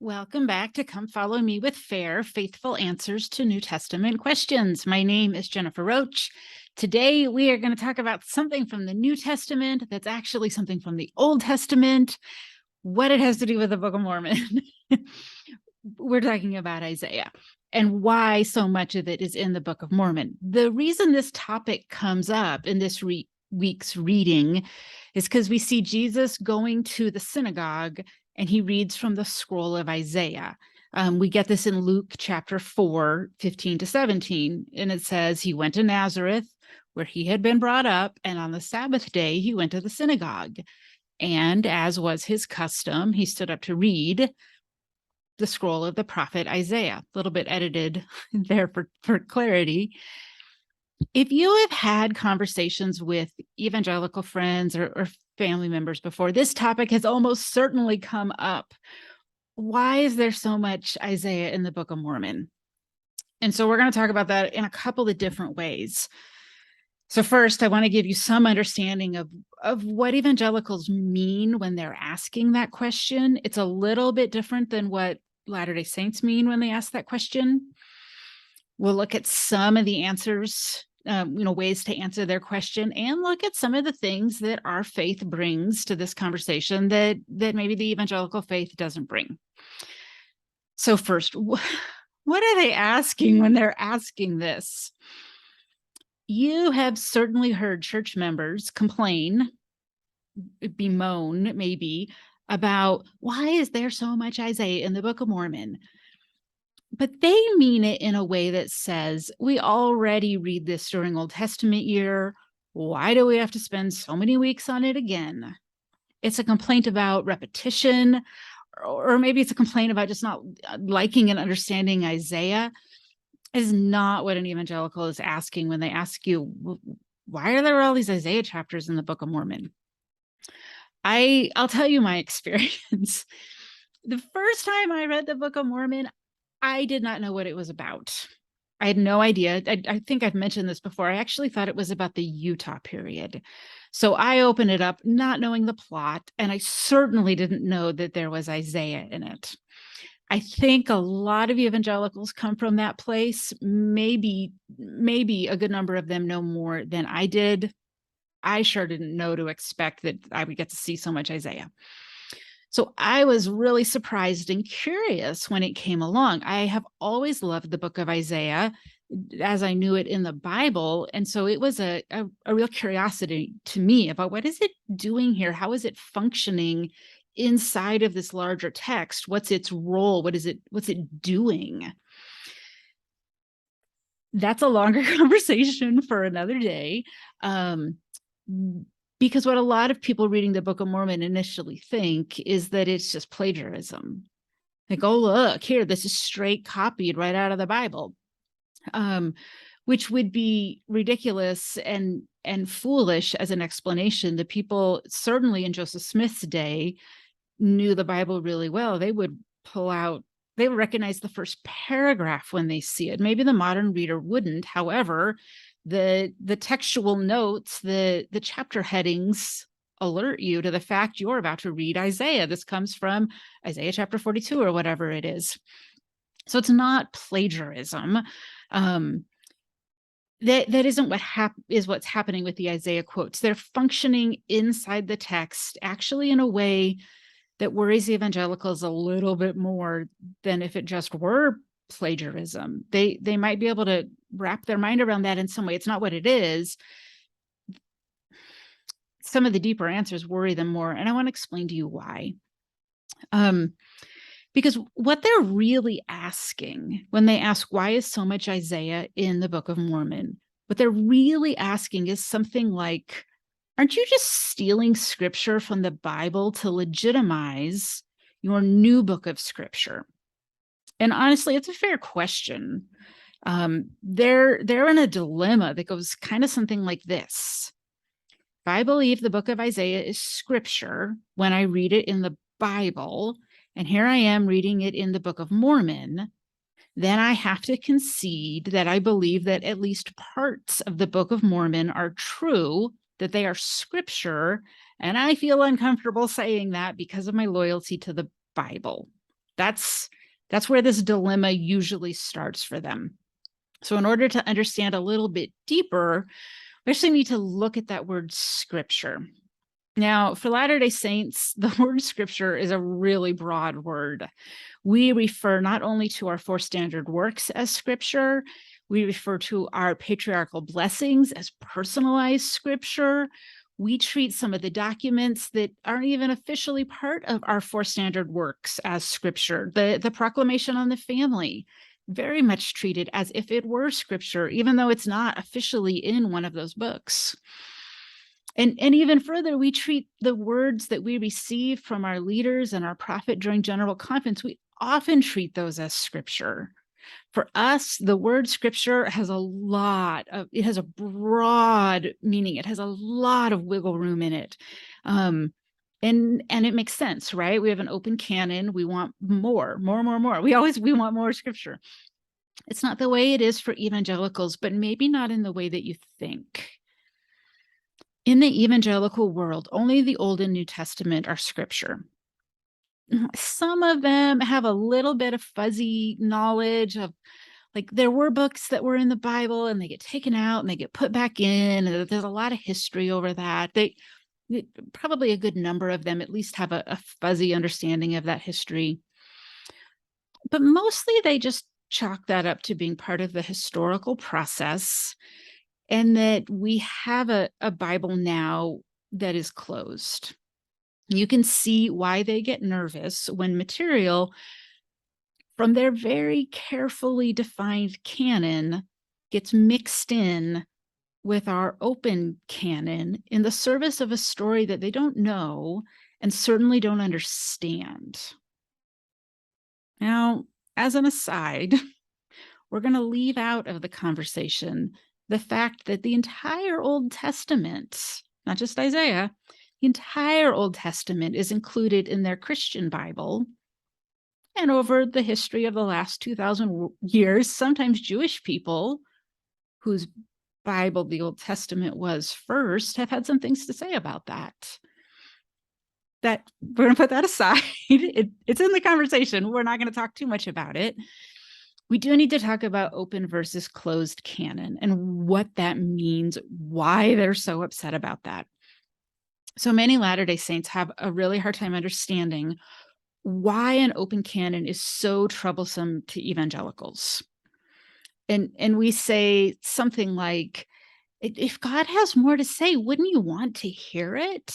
Welcome back to Come Follow Me with Fair, Faithful Answers to New Testament Questions. My name is Jennifer Roach. Today, we are going to talk about something from the New Testament that's actually something from the Old Testament, what it has to do with the Book of Mormon. We're talking about Isaiah and why so much of it is in the Book of Mormon. The reason this topic comes up in this week's reading is because we see Jesus going to the synagogue and he reads from the scroll of Isaiah. We get this in Luke chapter 4, 15 to 17, and it says, he went to Nazareth where he had been brought up, and on the Sabbath day he went to the synagogue. And as was his custom, he stood up to read the scroll of the prophet Isaiah, a little bit edited there for clarity. If you have had conversations with evangelical friends or family members before, this topic has almost certainly come up. Why is there so much Isaiah in the Book of Mormon? And so we're going to talk about that in a couple of different ways. So first, I want to give you some understanding of what evangelicals mean when they're asking that question. It's a little bit different than what Latter-day Saints mean when they ask that question. We'll look at some of the answers, ways to answer their question, and look at some of the things that our faith brings to this conversation that maybe the evangelical faith doesn't bring. So first, what are they asking when they're asking this? You have certainly heard church members complain, bemoan maybe, about why is there so much Isaiah in the Book of Mormon? But they mean it in a way that says, we already read this during Old Testament year. Why do we have to spend so many weeks on it again? It's a complaint about repetition, or maybe it's a complaint about just not liking and understanding Isaiah. Is not what an evangelical is asking when they ask you, why are there all these Isaiah chapters in the Book of Mormon? I'll tell you my experience. The first time I read the Book of Mormon, I did not know what it was about. I had no idea. I think I've mentioned this before. I actually thought it was about the Utah period. So I opened it up not knowing the plot, and I certainly didn't know that there was Isaiah in it. I think a lot of evangelicals come from that place. Maybe a good number of them know more than I did. I sure didn't know to expect that I would get to see so much Isaiah. So I was really surprised and curious when it came along. I have always loved the book of Isaiah as I knew it in the Bible. And so it was a real curiosity to me about what is it doing here? How is it functioning inside of this larger text? What's its role? What's it doing? That's a longer conversation for another day. Because what a lot of people reading the Book of Mormon initially think is that it's just plagiarism. Like, oh, look, here, this is straight copied right out of the Bible, which would be ridiculous and foolish as an explanation. The people, certainly in Joseph Smith's day, knew the Bible really well. They would recognize the first paragraph when they see it. Maybe the modern reader wouldn't. However, the textual notes, the chapter headings alert you to the fact you're about to read Isaiah. This comes from Isaiah chapter 42 or whatever it is. So it's not plagiarism. That isn't what's happening with the Isaiah quotes. They're functioning inside the text, actually in a way that worries evangelicals a little bit more than if it just were plagiarism. They might be able to wrap their mind around that in some way. It's not what it is. Some of the deeper answers worry them more, and I want to explain to you why. Because what they're really asking when they ask, why is so much Isaiah in the Book of Mormon? What they're really asking is something like, aren't you just stealing scripture from the Bible to legitimize your new book of scripture? And honestly, it's a fair question. They're in a dilemma that goes kind of something like this. If I believe the book of Isaiah is scripture when I read it in the Bible, and here I am reading it in the Book of Mormon, then I have to concede that I believe that at least parts of the Book of Mormon are true, that they are scripture, and I feel uncomfortable saying that because of my loyalty to the Bible. That's where this dilemma usually starts for them. So in order to understand a little bit deeper, we actually need to look at that word scripture. Now, for Latter-day Saints, the word scripture is a really broad word. We refer not only to our 4 standard works as scripture, we refer to our patriarchal blessings as personalized scripture. We treat some of the documents that aren't even officially part of our 4 standard works as scripture. The Proclamation on the Family, very much treated as if it were scripture, even though it's not officially in one of those books. And even further, we treat the words that we receive from our leaders and our prophet during General Conference, we often treat those as scripture. For us, the word scripture has it has a broad meaning. It has a lot of wiggle room in it. And it makes sense, right? We have an open canon. We want more. We want more scripture. It's not the way it is for evangelicals, but maybe not in the way that you think. In the evangelical world, only the Old and New Testament are scripture. Some of them have a little bit of fuzzy knowledge of, like, there were books that were in the Bible and they get taken out and they get put back in. And there's a lot of history over that. Probably a good number of them at least have a fuzzy understanding of that history. But mostly they just chalk that up to being part of the historical process, and that we have a Bible now that is closed. You can see why they get nervous when material from their very carefully defined canon gets mixed in with our open canon in the service of a story that they don't know and certainly don't understand. Now, as an aside, we're going to leave out of the conversation the fact that the entire Old Testament, not just Isaiah, the entire Old Testament is included in their Christian Bible. And over the history of the last 2,000 years, sometimes Jewish people whose Bible the Old Testament was first have had some things to say about that. That we're going to put that aside. It's in the conversation. We're not going to talk too much about it. We do need to talk about open versus closed canon and what that means, why they're so upset about that. So many Latter-day Saints have a really hard time understanding why an open canon is so troublesome to evangelicals. And we say something like, if God has more to say, wouldn't you want to hear it?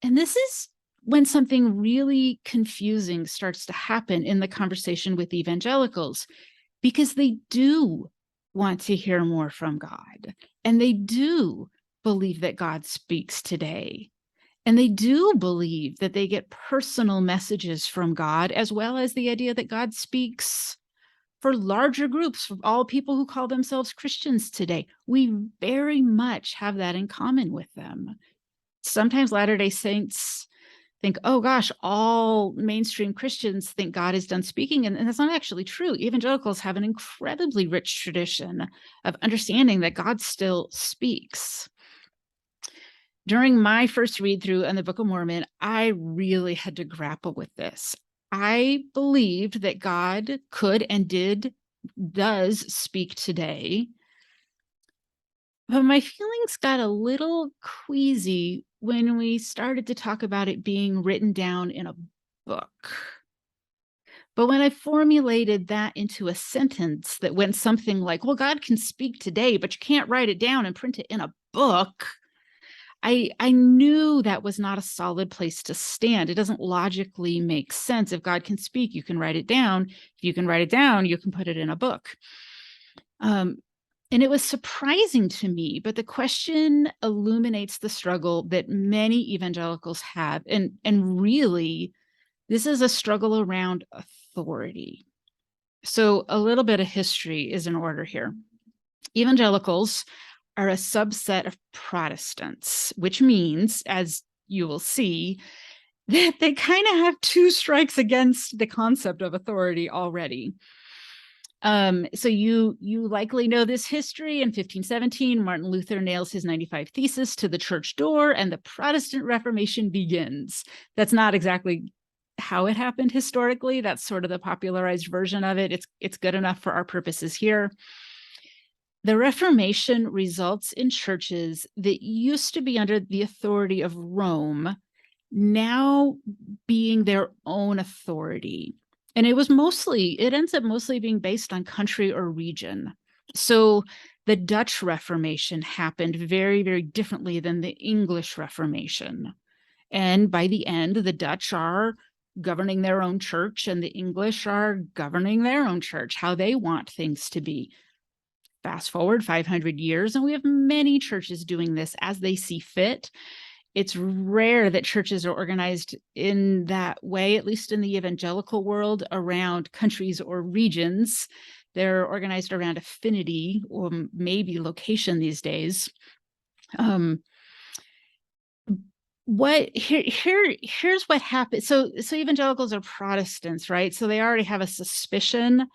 And this is when something really confusing starts to happen in the conversation with evangelicals, because they do want to hear more from God, and they do believe that God speaks today, and they do believe that they get personal messages from God, as well as the idea that God speaks for larger groups, for all people who call themselves Christians today. We very much have that in common with them. Sometimes Latter-day Saints think, oh gosh, all mainstream Christians think God is done speaking. And that's not actually true. Evangelicals have an incredibly rich tradition of understanding that God still speaks. During my first read through on the Book of Mormon, I really had to grapple with this. I believed that God could and does speak today. But my feelings got a little queasy when we started to talk about it being written down in a book. But when I formulated that into a sentence that went something like, well, God can speak today, but you can't write it down and print it in a book, I knew that was not a solid place to stand. It doesn't logically make sense. If God can speak, you can write it down. If you can write it down, you can put it in a book. And it was surprising to me, but the question illuminates the struggle that many evangelicals have. And really, this is a struggle around authority. So a little bit of history is in order here. Evangelicals are a subset of Protestants, which means, as you will see, that they kind of have 2 strikes against the concept of authority already. So you likely know this history. In 1517, Martin Luther nails his 95 Thesis to the church door, and the Protestant Reformation begins. That's not exactly how it happened historically. That's sort of the popularized version of it. It's good enough for our purposes here. The Reformation results in churches that used to be under the authority of Rome now being their own authority. And it ends up mostly being based on country or region. So the Dutch Reformation happened very, very differently than the English Reformation. And by the end, the Dutch are governing their own church and the English are governing their own church, how they want things to be. Fast forward 500 years, and we have many churches doing this as they see fit. It's rare that churches are organized in that way, at least in the evangelical world, around countries or regions. They're organized around affinity or maybe location these days. Here's what happened. So evangelicals are Protestants, right? So they already have a suspicion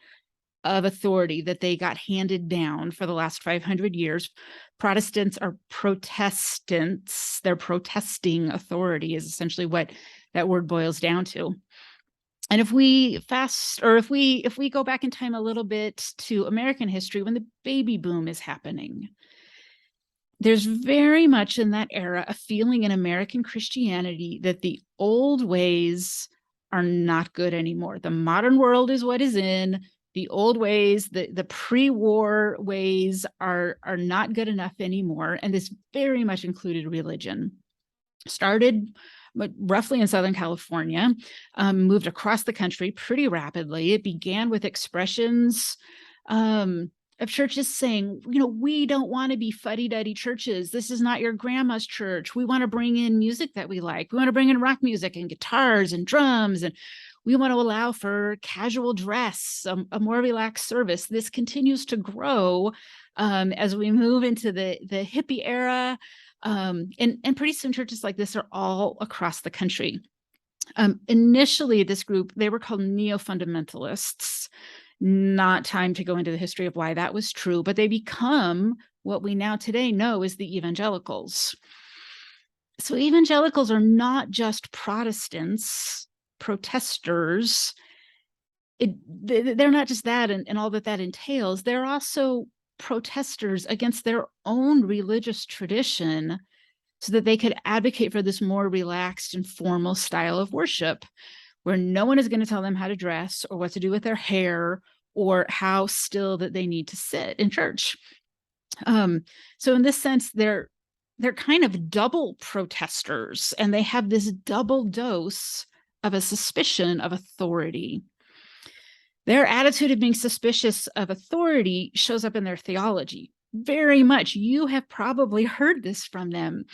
of authority that they got handed down for the last 500 years. Protestants are protestants. They're protesting authority is essentially what that word boils down to. And if we go back in time a little bit to American history, when the baby boom is happening, there's very much in that era a feeling in American Christianity that the old ways are not good anymore. The modern world is what is in. The old ways, the pre-war ways are not good enough anymore. And this very much included religion. Started roughly in Southern California, moved across the country pretty rapidly. It began with expressions of churches saying, we don't want to be fuddy-duddy churches. This is not your grandma's church. We want to bring in music that we like. We want to bring in rock music and guitars and drums, and we want to allow for casual dress, a more relaxed service. This continues to grow as we move into the hippie era. And pretty soon churches like this are all across the country. Initially, this group, they were called neo-fundamentalists. Not time to go into the history of why that was true, but they become what we now today know as the evangelicals. So evangelicals are not just Protestants, protesters. They're not just that and all that entails. They're also protesters against their own religious tradition so that they could advocate for this more relaxed and formal style of worship where no one is going to tell them how to dress or what to do with their hair or how still that they need to sit in church. So in this sense, they're kind of double protesters, and they have this double dose of a suspicion of authority. Their attitude of being suspicious of authority shows up in their theology very much. You have probably heard this from them.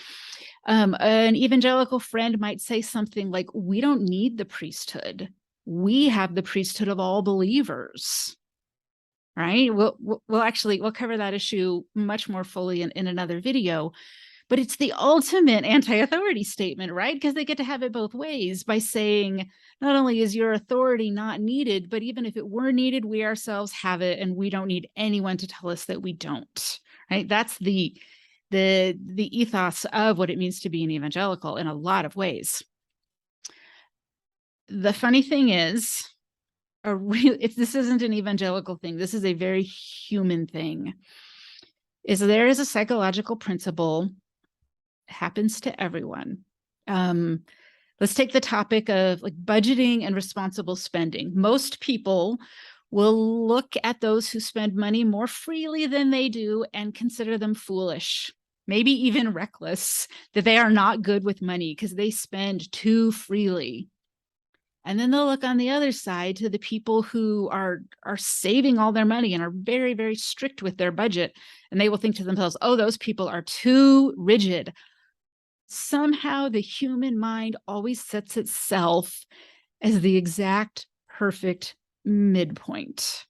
An evangelical friend might say something like, we don't need the priesthood. We have the priesthood of all believers, right? We'll cover that issue much more fully in another video. But it's the ultimate anti-authority statement, right? Because they get to have it both ways by saying, not only is your authority not needed, but even if it were needed, we ourselves have it, and we don't need anyone to tell us that we don't, right? That's the ethos of what it means to be an evangelical in a lot of ways. The funny thing is, if this isn't an evangelical thing, this is a very human thing, is there is a psychological principle, happens to everyone. Let's take the topic of like budgeting and responsible spending. Most people will look at those who spend money more freely than they do and consider them foolish, maybe even reckless, that they are not good with money because they spend too freely. And then they'll look on the other side to the people who are saving all their money and are very, very strict with their budget. And they will think to themselves, oh, those people are too rigid. Somehow the human mind always sets itself as the exact perfect midpoint.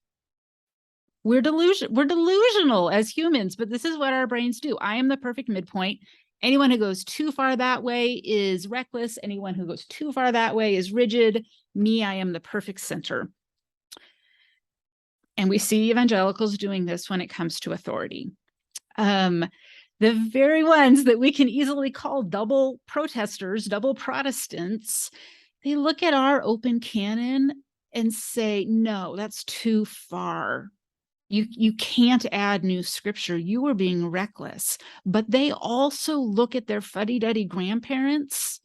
We're delusional as humans, but this is what our brains do. I am the perfect midpoint. Anyone who goes too far that way is reckless. Anyone who goes too far that way is rigid. Me, I am the perfect center. And we see evangelicals doing this when it comes to authority. The very ones that we can easily call double protesters, double Protestants, they look at our open canon and say, no, that's too far. You can't add new scripture. You are being reckless. But they also look at their fuddy-duddy grandparents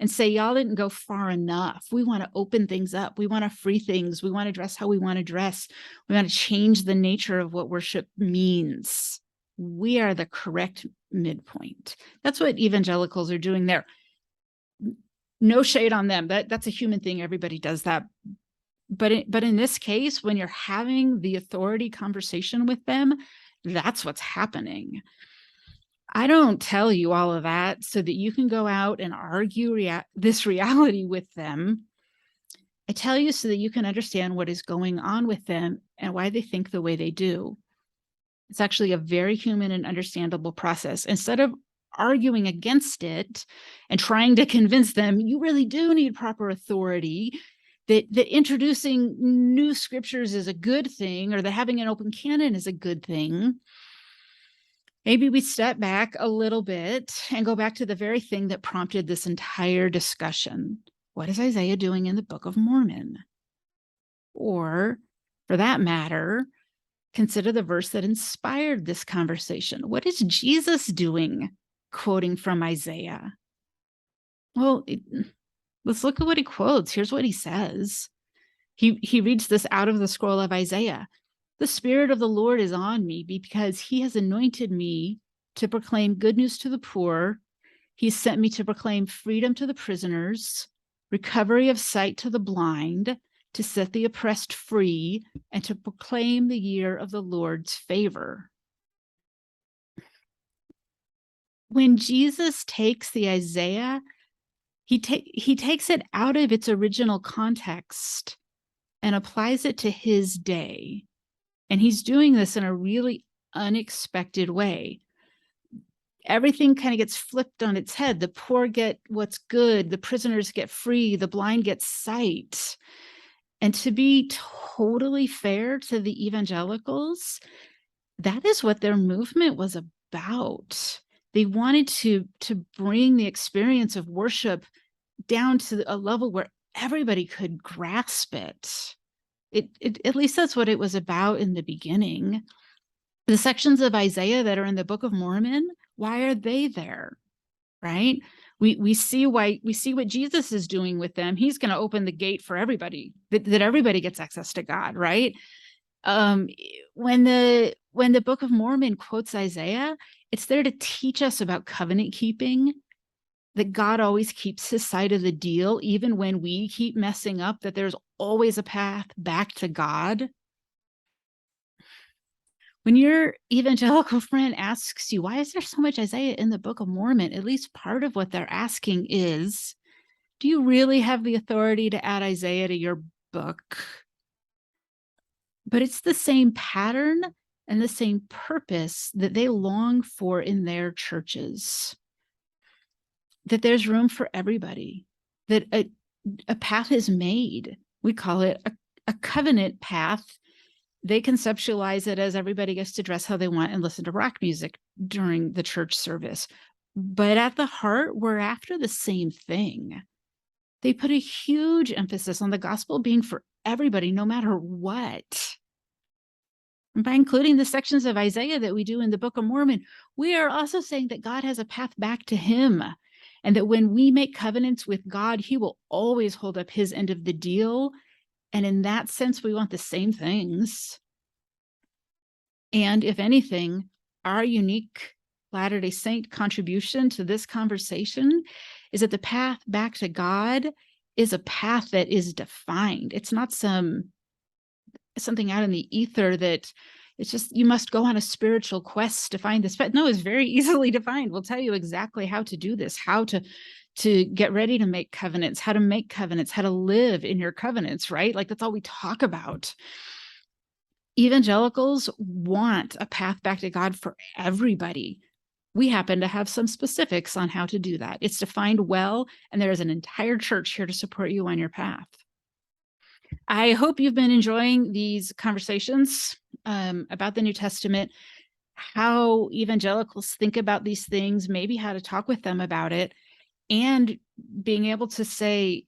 and say, y'all didn't go far enough. We want to open things up. We want to free things. We want to dress how we want to dress. We want to change the nature of what worship means. We are the correct midpoint. That's what evangelicals are doing there. No shade on them. That's a human thing. Everybody does that. But in this case, when you're having the authority conversation with them, that's what's happening. I don't tell you all of that so that you can go out and argue this reality with them. I tell you so that you can understand what is going on with them and why they think the way they do. It's actually a very human and understandable process. Instead of arguing against it and trying to convince them, you really do need proper authority, that introducing new scriptures is a good thing, or that having an open canon is a good thing. Maybe we step back a little bit and go back to the very thing that prompted this entire discussion. What is Isaiah doing in the Book of Mormon? Or, for that matter, consider the verse that inspired this conversation. What is Jesus doing quoting from Isaiah? Well, let's look at what he quotes. Here's what he says. He reads this out of the scroll of Isaiah. The Spirit of the Lord is on me because he has anointed me to proclaim good news to the poor. He sent me to proclaim freedom to the prisoners, recovery of sight to the blind, to set the oppressed free, and to proclaim the year of the Lord's favor. When Jesus takes the Isaiah, he takes it out of its original context and applies it to his day. And he's doing this in a really unexpected way. Everything kind of gets flipped on its head. The poor get what's good. The prisoners get free. The blind get sight. And to be totally fair to the evangelicals, that is what their movement was about. They wanted to bring the experience of worship down to a level where everybody could grasp it. At least that's what it was about in the beginning. The sections of Isaiah that are in the Book of Mormon, why are they there? Right? We see what Jesus is doing with them. He's going to open the gate for everybody, that everybody gets access to God, right? When the Book of Mormon quotes Isaiah, it's there to teach us about covenant keeping, that God always keeps his side of the deal, even when we keep messing up, that there's always a path back to God. When your evangelical friend asks you, why is there so much Isaiah in the Book of Mormon? At least part of what they're asking is, do you really have the authority to add Isaiah to your book? But it's the same pattern and the same purpose that they long for in their churches. That there's room for everybody, that a path is made. We call it a covenant path. They conceptualize it as everybody gets to dress how they want and listen to rock music during the church service. But at the heart, we're after the same thing. They put a huge emphasis on the gospel being for everybody, no matter what. And by including the sections of Isaiah that we do in the Book of Mormon, we are also saying that God has a path back to him, and that when we make covenants with God, he will always hold up his end of the deal. And in that sense, we want the same things. And if anything, our unique Latter-day Saint contribution to this conversation is that the path back to God is a path that is defined. It's not something out in the ether that it's just, you must go on a spiritual quest to find this. But no, it's very easily defined. We'll tell you exactly how to do this, how to get ready to make covenants, how to make covenants, how to live in your covenants, right? Like that's all we talk about. Evangelicals want a path back to God for everybody. We happen to have some specifics on how to do that. It's defined well, and there is an entire church here to support you on your path. I hope you've been enjoying these conversations about the New Testament, how evangelicals think about these things, maybe how to talk with them about it, and being able to say,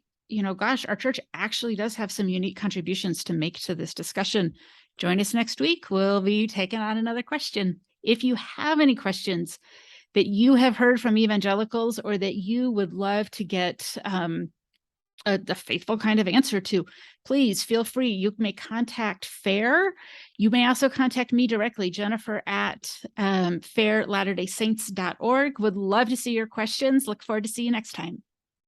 gosh, our church actually does have some unique contributions to make to this discussion. Join us next week. We'll be taking on another question. If you have any questions that you have heard from evangelicals or that you would love to get a faithful kind of answer to, please feel free. You may contact FAIR. You may also contact me directly, Jennifer at fairlatterdaysaints.org. Would love to see your questions. Look forward to see you next time.